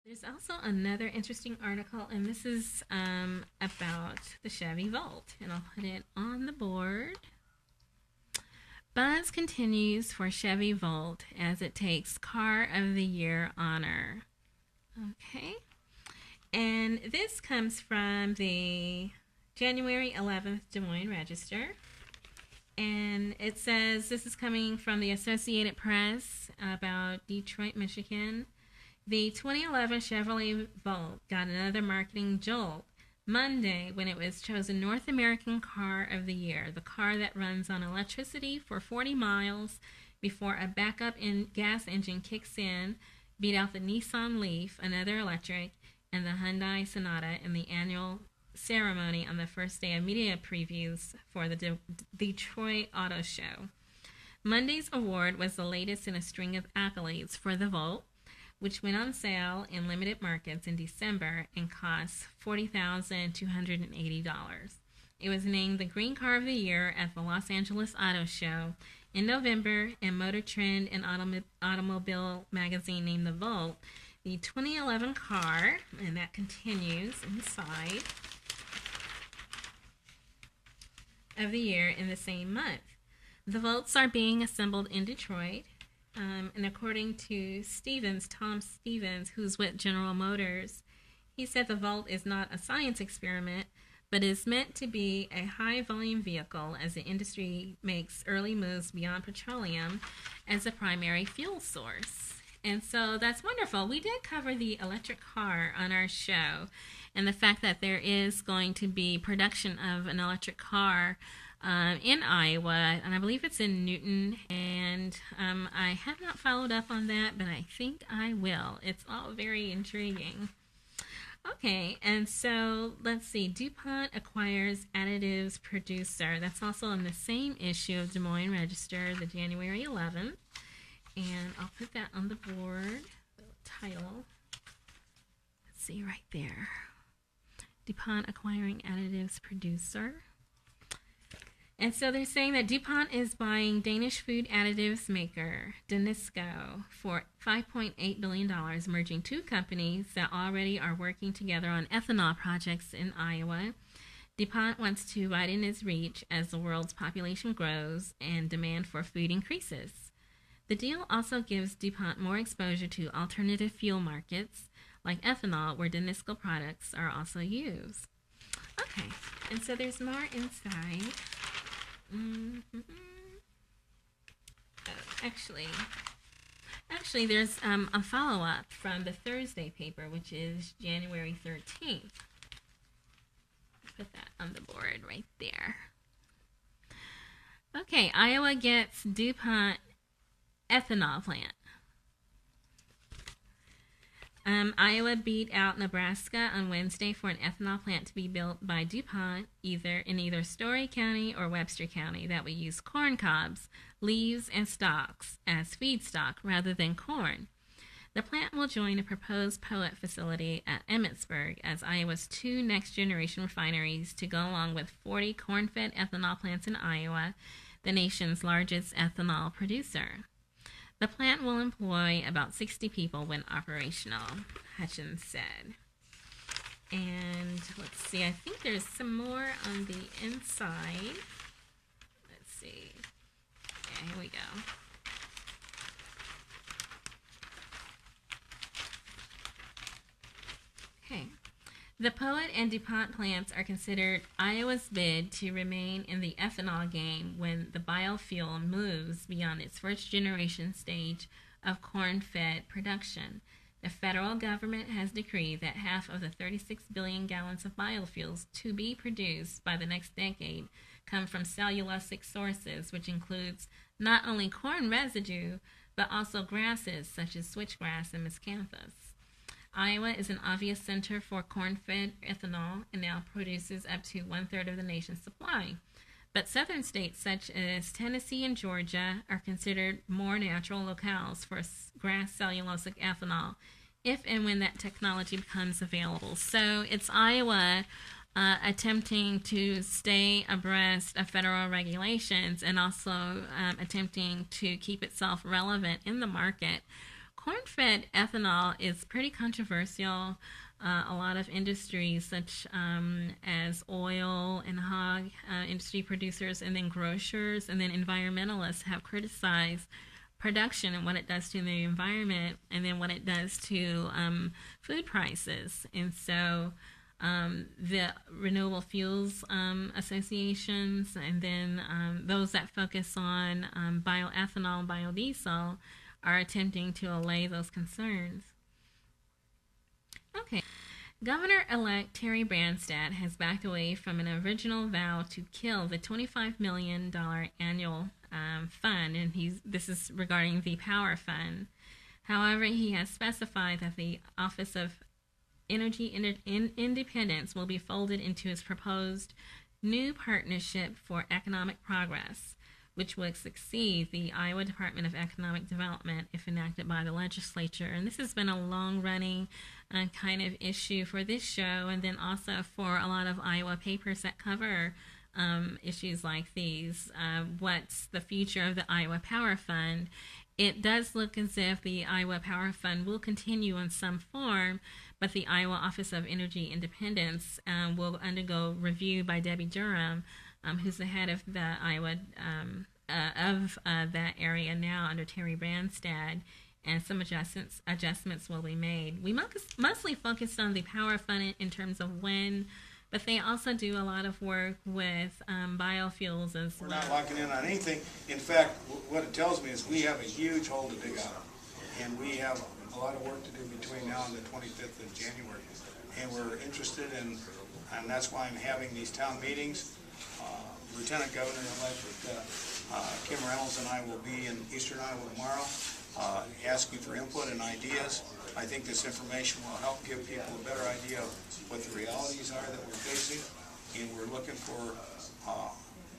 There's also another interesting article, and this is about the Chevy Volt, and I'll put it on the board. Buzz continues for Chevy Volt as it takes Car of the Year honor. Okay, and this comes from the January 11th Des Moines Register. And it says this is coming from the Associated Press about Detroit, Michigan. The 2011 Chevrolet Volt got another marketing jolt Monday when it was chosen North American Car of the Year, the car that runs on electricity for 40 miles before a backup gas engine kicks in, beat out the Nissan Leaf, another electric, and the Hyundai Sonata in the annual ceremony on the first day of media previews for the Detroit Auto Show. Monday's award was the latest in a string of accolades for the Volt, which went on sale in limited markets in December and cost $40,280. It was named the Green Car of the Year at the Los Angeles Auto Show in November, and Motor Trend and Automobile Magazine named the Volt the 2011 car, and that continues inside, of the year in the same month. The Volts are being assembled in Detroit. And according to Tom Stevens, who's with General Motors, he said the Volt is not a science experiment, but is meant to be a high-volume vehicle as the industry makes early moves beyond petroleum as a primary fuel source. And so that's wonderful. We did cover the electric car on our show, and the fact that there is going to be production of an electric car in Iowa, and I believe it's in Newton, and I have not followed up on that, but I think I will. It's all very intriguing. Okay, and so let's see. DuPont Acquires Additives Producer. That's also in the same issue of Des Moines Register, the January 11th, and I'll put that on the board, the title. Let's see right there. DuPont Acquiring Additives Producer. And so they're saying that DuPont is buying Danish food additives maker Danisco for $5.8 billion, merging two companies that already are working together on ethanol projects in Iowa. DuPont wants to widen its reach as the world's population grows and demand for food increases. The deal also gives DuPont more exposure to alternative fuel markets like ethanol, where Danisco products are also used. Okay, and so there's more inside. Actually, there's a follow-up from the Thursday paper, which is January 13th. Put that on the board right there. Okay, Iowa gets DuPont ethanol plant. Iowa beat out Nebraska on Wednesday for an ethanol plant to be built by DuPont in either Story County or Webster County that would use corn cobs, leaves, and stalks as feedstock rather than corn. The plant will join a proposed pellet facility at Emmitsburg as Iowa's two next-generation refineries to go along with 40 corn-fed ethanol plants in Iowa, the nation's largest ethanol producer. The plant will employ about 60 people when operational, Hutchins said. And let's see, I think there's some more on the inside. Let's see. Yeah, here we go. Okay. The Poet and DuPont plants are considered Iowa's bid to remain in the ethanol game when the biofuel moves beyond its first-generation stage of corn-fed production. The federal government has decreed that half of the 36 billion gallons of biofuels to be produced by the next decade come from cellulosic sources, which includes not only corn residue, but also grasses such as switchgrass and miscanthus. Iowa is an obvious center for corn-fed ethanol and now produces up to one-third of the nation's supply. But southern states such as Tennessee and Georgia are considered more natural locales for grass cellulosic ethanol if and when that technology becomes available. So it's Iowa attempting to stay abreast of federal regulations and also attempting to keep itself relevant in the market. corn-fed ethanol is pretty controversial. A lot of industries, such as oil and hog industry producers, and then grocers, and then environmentalists, have criticized production and what it does to the environment, and then what it does to food prices. And so the renewable fuels associations, and then those that focus on bioethanol and biodiesel, are attempting to allay those concerns. Okay. Governor-elect Terry Branstad has backed away from an original vow to kill the $25 million annual fund, and this is regarding the Power Fund. However, he has specified that the Office of Energy Independence will be folded into his proposed new Partnership for Economic Progress, which would succeed the Iowa Department of Economic Development if enacted by the legislature. And this has been a long-running kind of issue for this show, and then also for a lot of Iowa papers that cover issues like these. What's the future of the Iowa Power Fund? It does look as if the Iowa Power Fund will continue in some form, but the Iowa Office of Energy Independence will undergo review by Debbie Durham, who's the head of the Iowa that area now under Terry Branstad, and some adjustments will be made. We mostly focused on the Power Fund in terms of when, but they also do a lot of work with biofuels as well. We're not locking in on anything. In fact, what it tells me is we have a huge hole to dig out, and we have a lot of work to do between now and the 25th of January. And we're interested in, and that's why I'm having these town meetings. Lieutenant Governor-elect Kim Reynolds and I will be in Eastern Iowa tomorrow, asking for input and ideas. I think this information will help give people a better idea of what the realities are that we're facing, and we're looking for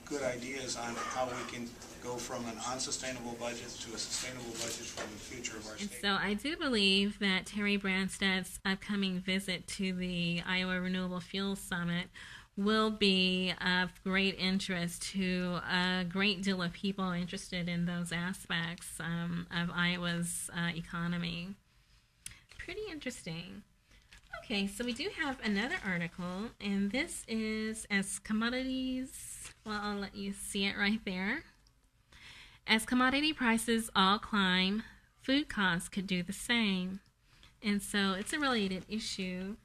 good ideas on how we can go from an unsustainable budget to a sustainable budget for the future of our state. And so I do believe that Terry Branstad's upcoming visit to the Iowa Renewable Fuels Summit will be of great interest to a great deal of people interested in those aspects of Iowa's economy. Pretty interesting. Okay, so we do have another article, and this is as commodities, well, I'll let you see it right there. As commodity prices all climb, food costs could do the same. And so it's a related issue.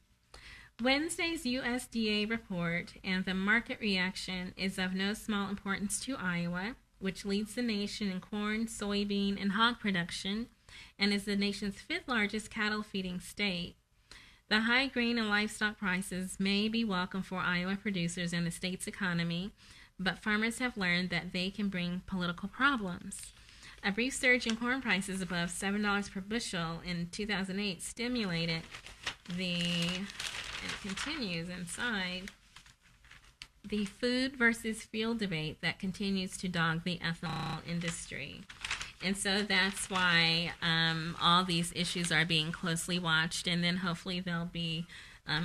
Wednesday's USDA report and the market reaction is of no small importance to Iowa, which leads the nation in corn, soybean, and hog production, and is the nation's fifth largest cattle feeding state. The high grain and livestock prices may be welcome for Iowa producers and the state's economy, but farmers have learned that they can bring political problems. A brief surge in corn prices above $7 per bushel in 2008 stimulated and it continues inside, the food versus fuel debate that continues to dog the ethanol industry. And so that's why all these issues are being closely watched, and then hopefully they'll be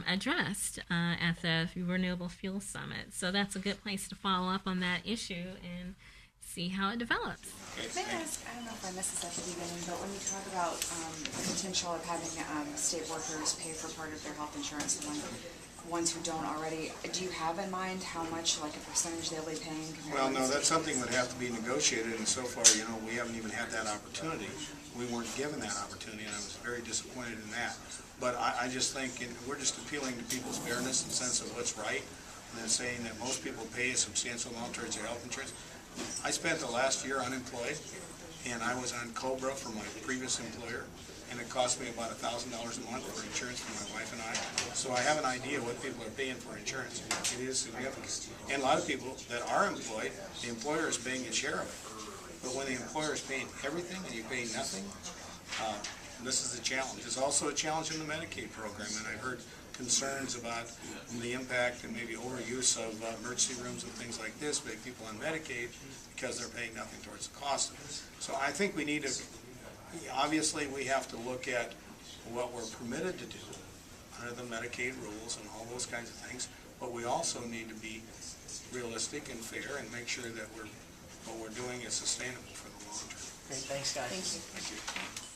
addressed at the Renewable Fuel Summit. So that's a good place to follow up on that issue and see how it develops. May I ask, I don't know if I missed this at the beginning, but when you talk about the potential of having state workers pay for part of their health insurance, the ones who don't already, do you have in mind how much, like a percentage they'll be paying? Well, no, that's something that would have to be negotiated, and so far, we haven't even had that opportunity. We weren't given that opportunity, and I was very disappointed in that. But I just think we're just appealing to people's fairness and sense of what's right, and then saying that most people pay a substantial amount towards their health insurance. I spent the last year unemployed, and I was on COBRA for my previous employer, and it cost me about $1,000 a month for insurance for my wife and I. So I have an idea what people are paying for insurance. It is significant. And a lot of people that are employed, the employer is paying a share of it. But when the employer is paying everything and you pay nothing, this is a challenge. There's also a challenge in the Medicaid program, and I've heard concerns about the impact and maybe overuse of emergency rooms and things like this by people on Medicaid because they're paying nothing towards the cost of it. So I think we need to, obviously we have to look at what we're permitted to do under the Medicaid rules and all those kinds of things, but we also need to be realistic and fair and make sure that what we're doing is sustainable for the long term. Great, thanks guys. Thank you. Thank you.